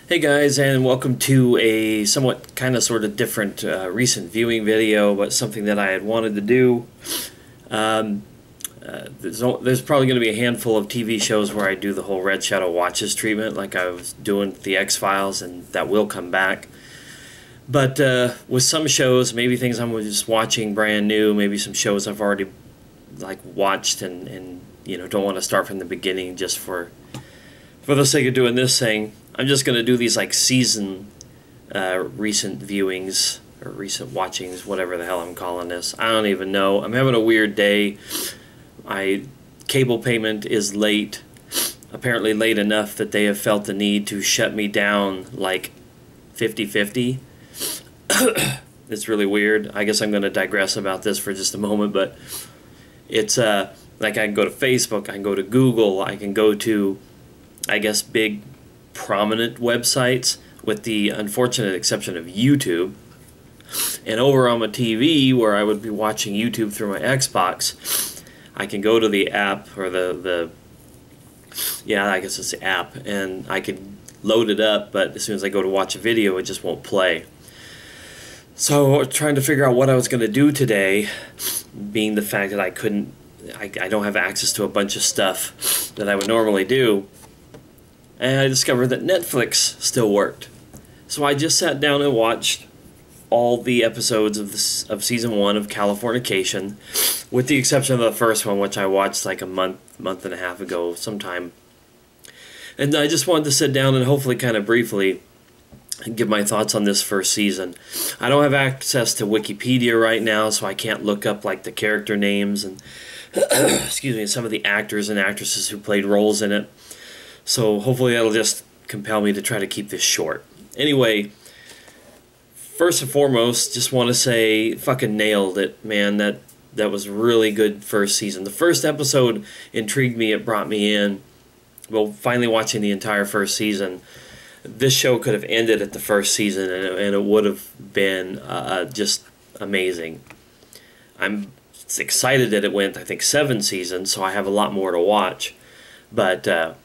Hey guys, and welcome to a somewhat kind of sort of different recent viewing video, but something that I had wanted to do. Um, there's probably going to be a handful of TV shows where I do the whole Red Shadow Watches treatment, like I was doing with the X-Files, and that will come back. But with some shows, maybe things I'm just watching brand new, maybe some shows I've already watched and don't want to start from the beginning just for the sake of doing this thing. I'm just going to do these season recent viewings or recent watchings, whatever the hell I'm calling this. I don't even know. I'm having a weird day. My cable payment is late, apparently late enough that they have felt the need to shut me down 50-50. It's really weird. I guess I'm going to digress about this for just a moment, but it's I can go to Facebook, I can go to Google, I can go to, I guess, big prominent websites, with the unfortunate exception of YouTube. And over on my TV, where I would be watching YouTube through my Xbox, I can go to the app, or I guess it's the app, and I could load it up, but as soon as I go to watch a video, it just won't play. So I was trying to figure out what I was going to do today, being the fact that I don't have access to a bunch of stuff that I would normally do. And I discovered that Netflix still worked. So I just sat down and watched all the episodes of season 1 of Californication, with the exception of the first one, which I watched a month and a half ago sometime. And I just wanted to sit down and hopefully kind of briefly give my thoughts on this first season. I don't have access to Wikipedia right now, so I can't look up the character names and excuse me, some of the actors and actresses who played roles in it. So hopefully that'll just compel me to try to keep this short. Anyway, first and foremost, just want to say fucking nailed it, man. That was really good first season. The first episode intrigued me. It brought me in. Well, finally watching the entire first season, this show could have ended at the first season, and it would have been just amazing. I'm excited that it went, I think, 7 seasons, so I have a lot more to watch. But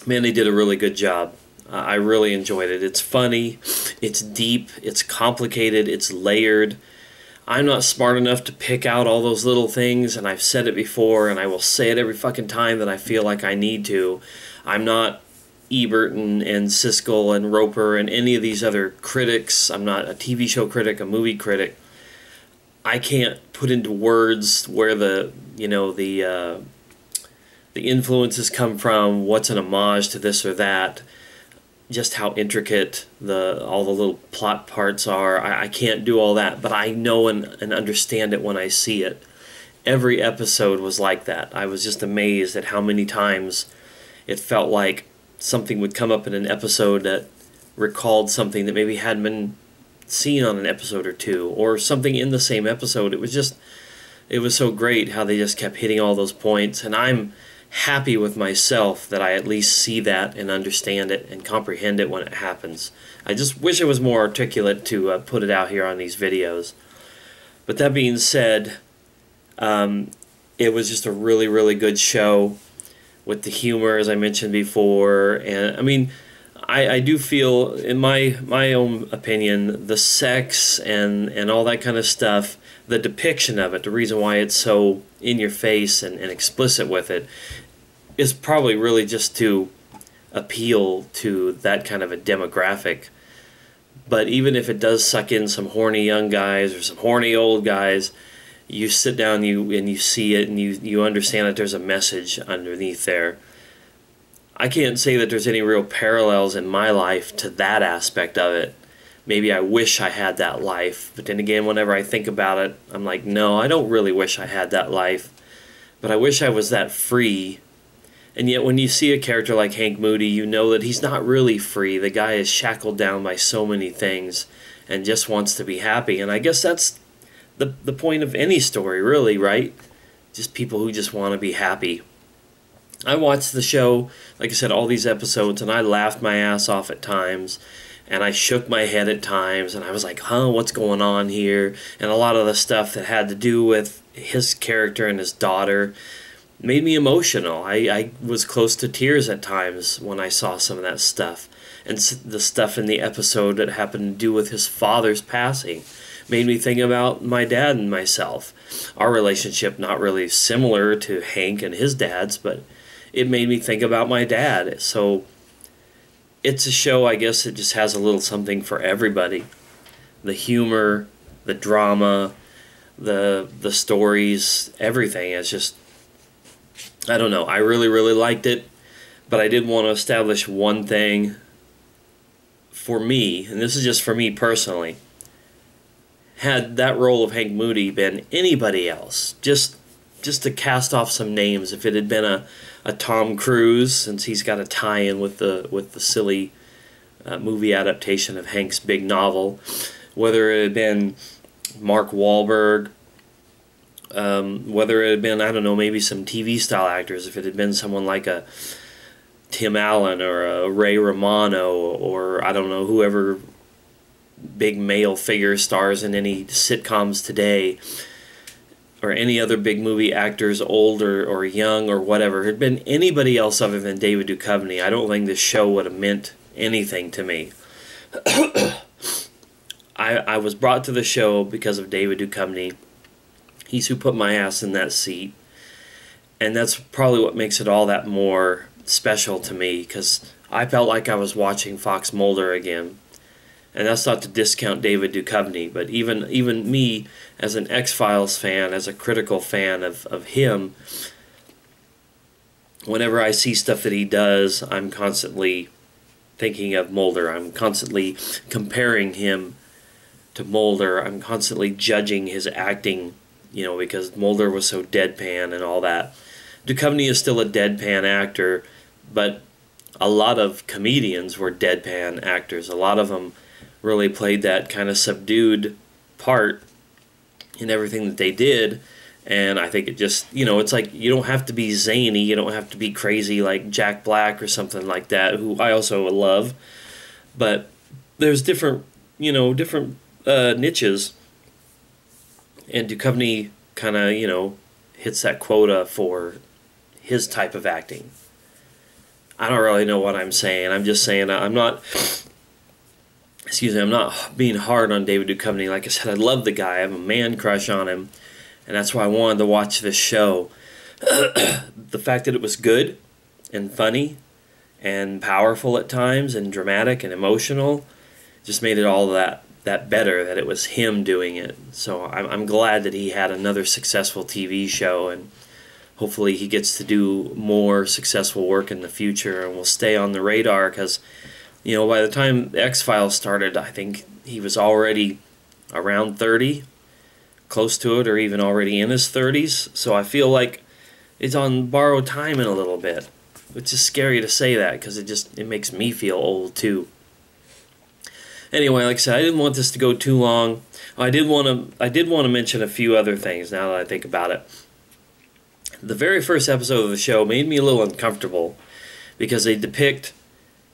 man, they did a really good job. I really enjoyed it. It's funny, it's deep, it's complicated, it's layered. I'm not smart enough to pick out all those little things, and I've said it before, and I will say it every fucking time that I feel like I need to. I'm not Ebert and Siskel and Roper and any of these other critics. I'm not a TV show critic, a movie critic. I can't put into words where the influences come from, what's an homage to this or that, just how intricate all the little plot parts are. I can't do all that, but I know and understand it when I see it. Every episode was like that. I was just amazed at how many times it felt like something would come up in an episode that recalled something that maybe hadn't been seen on an episode or two, or something in the same episode. It was so great how they just kept hitting all those points, and I'm happy with myself that I at least see that and understand it and comprehend it when it happens. I just wish it was more articulate to put it out here on these videos. But that being said, it was just a really, really good show with the humor, as I mentioned before. And I mean, I do feel, in my own opinion, the sex and all that kind of stuff, the depiction of it, the reason why it's so in your face and explicit with it, is probably really just to appeal to that kind of a demographic. But even if it does suck in some horny young guys or some horny old guys, you sit down and you see it, and you understand that there's a message underneath there. I can't say that there's any real parallels in my life to that aspect of it. Maybe I wish I had that life, but then again, whenever I think about it, I'm like, no, I don't really wish I had that life, but I wish I was that free. And yet when you see a character like Hank Moody, you know that he's not really free. The guy is shackled down by so many things and just wants to be happy. And I guess that's the point of any story, really, right? Just people who just want to be happy. I watched the show, like I said, all these episodes, and I laughed my ass off at times, and I shook my head at times, and I was like, huh, what's going on here? And a lot of the stuff that had to do with his character and his daughter, made me emotional. I was close to tears at times when I saw some of that stuff. And the stuff in the episode that happened to do with his father's passing made me think about my dad and myself. Our relationship not really similar to Hank and his dad's, but it made me think about my dad. So it's a show, I guess, it just has a little something for everybody. The humor, the drama, the stories, everything. It's just, I don't know. I really, really liked it, but I did want to establish one thing for me, and this is just for me personally. Had that role of Hank Moody been anybody else, just to cast off some names, if it had been a Tom Cruise, since he's got a tie-in with the silly movie adaptation of Hank's big novel, whether it had been Mark Wahlberg, whether it had been, I don't know, maybe some TV style actors, if it had been someone like a Tim Allen or a Ray Romano, or I don't know, whoever big male figure stars in any sitcoms today, or any other big movie actors, old or young or whatever, had been anybody else other than David Duchovny, I don't think this show would have meant anything to me. I was brought to the show because of David Duchovny. He's who put my ass in that seat. And that's probably what makes it all that more special to me, because I felt like I was watching Fox Mulder again. And that's not to discount David Duchovny, but even me, as an X-Files fan, as a critical fan of him, whenever I see stuff that he does, I'm constantly thinking of Mulder. I'm constantly comparing him to Mulder. I'm constantly judging his acting, because Mulder was so deadpan and all that. Duchovny is still a deadpan actor, but a lot of comedians were deadpan actors. A lot of them really played that kind of subdued part in everything that they did, and I think it just, it's like, you don't have to be zany, you don't have to be crazy like Jack Black or something like that, who I also love, but there's different niches, and Duchovny kind of, hits that quota for his type of acting. I don't really know what I'm saying. I'm just saying I'm not being hard on David Duchovny. Like I said, I love the guy. I have a man crush on him, and that's why I wanted to watch this show. The fact that it was good and funny and powerful at times and dramatic and emotional just made it all that better, that it was him doing it. So I'm glad that he had another successful TV show, and hopefully he gets to do more successful work in the future and will stay on the radar, because by the time the X-Files started, I think he was already around 30, close to it, or even already in his 30s. So I feel like it's on borrowed time in a little bit, which is scary to say that, because it makes me feel old too. Anyway, like I said, I didn't want this to go too long. I did want to mention a few other things now that I think about it. The very first episode of the show made me a little uncomfortable, because they depict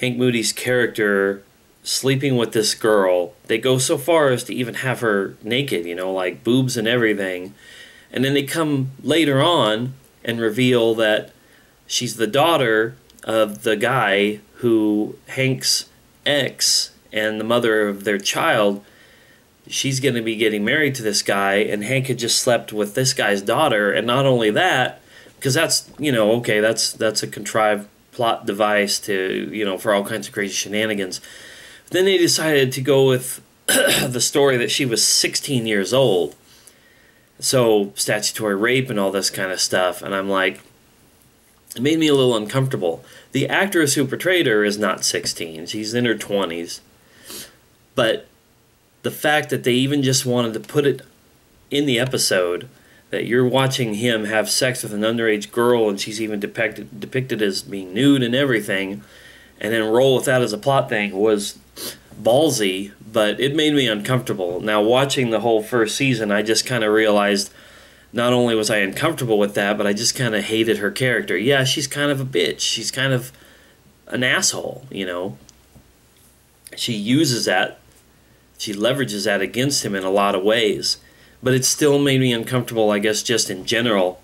Hank Moody's character sleeping with this girl. They go so far as to even have her naked, like boobs and everything. And then they come later on and reveal that she's the daughter of the guy who Hank's ex and the mother of their child, she's going to be getting married to this guy, and Hank had just slept with this guy's daughter. And not only that, because that's, okay, that's a contrived plot device to, for all kinds of crazy shenanigans. Then they decided to go with the story that she was 16 years old. So statutory rape and all this kind of stuff. And I'm like, it made me a little uncomfortable. The actress who portrayed her is not 16. She's in her 20s. But the fact that they even just wanted to put it in the episode, that you're watching him have sex with an underage girl, and she's even depicted as being nude and everything, and then roll with that as a plot thing, was ballsy, but it made me uncomfortable. Now, watching the whole first season, I just kind of realized not only was I uncomfortable with that, but I just kind of hated her character. Yeah, she's kind of a bitch. She's kind of an asshole, She uses that. She leverages that against him in a lot of ways. But it still made me uncomfortable, I guess, just in general.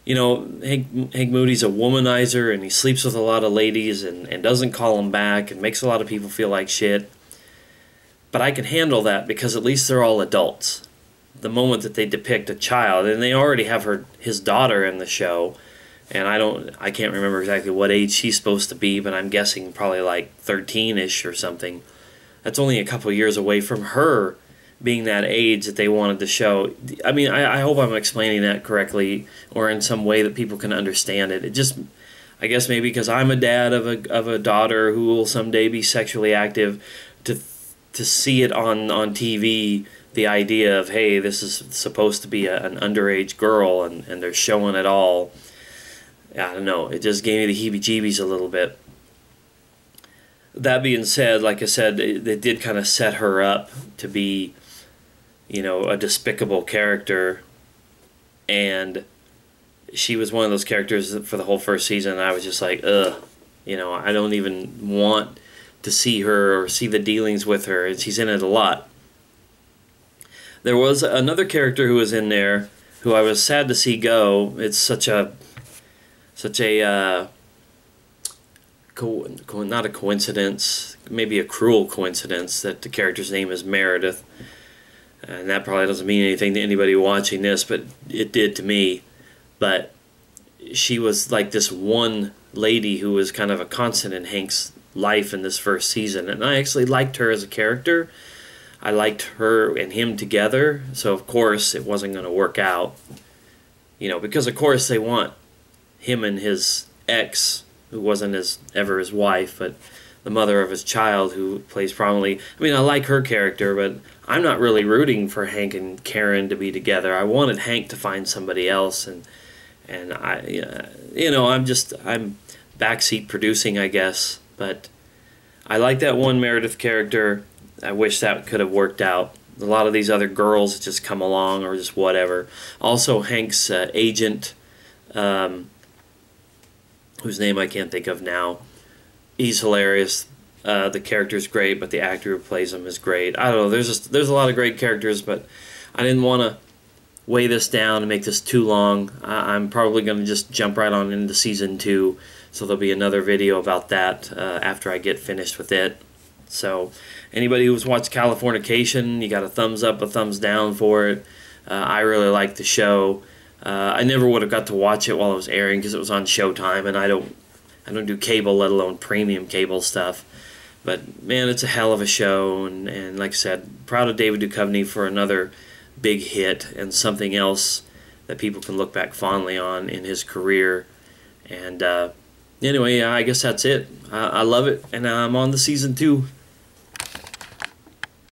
Hank Moody's a womanizer, and he sleeps with a lot of ladies and doesn't call them back and makes a lot of people feel like shit. But I can handle that because at least they're all adults. The moment that they depict a child, and they already have his daughter in the show, and I can't remember exactly what age she's supposed to be, but I'm guessing probably like 13-ish or something. That's only a couple years away from her being that age that they wanted to show. I mean, I hope I'm explaining that correctly or in some way that people can understand it. It just, I guess maybe because I'm a dad of a daughter who will someday be sexually active, to see it on TV, the idea of, hey, this is supposed to be an underage girl and they're showing it all. I don't know. It just gave me the heebie-jeebies a little bit. That being said, like I said, they did kind of set her up to be, a despicable character, and she was one of those characters that for the whole first season I was just like, ugh, I don't even want to see her or see the dealings with her, and she's in it a lot. There was another character who was in there who I was sad to see go. It's such a not a coincidence, maybe a cruel coincidence that the character's name is Meredith. And that probably doesn't mean anything to anybody watching this, but it did to me. But she was like this one lady who was kind of a constant in Hank's life in this first season. And I actually liked her as a character. I liked her and him together. So, of course, it wasn't going to work out. Because, of course, they want him and his ex, who wasn't ever his wife, but the mother of his child, who plays prominently. I mean, I like her character, but I'm not really rooting for Hank and Karen to be together. I wanted Hank to find somebody else, and I'm backseat producing, I guess. But I like that one Meredith character. I wish that could have worked out. A lot of these other girls just come along or just whatever. Also, Hank's agent, whose name I can't think of now. He's hilarious. The character's great, but the actor who plays him is great. I don't know. There's a lot of great characters, but I didn't want to weigh this down and make this too long. I'm probably going to just jump right on into season 2, so there'll be another video about that after I get finished with it. So anybody who's watched Californication, you got a thumbs up, a thumbs down for it. I really like the show. I never would have got to watch it while it was airing because it was on Showtime, and I don't do cable, let alone premium cable stuff. But man, it's a hell of a show, and like I said, proud of David Duchovny for another big hit and something else that people can look back fondly on in his career. And anyway, I guess that's it. I love it, and I'm on the season 2.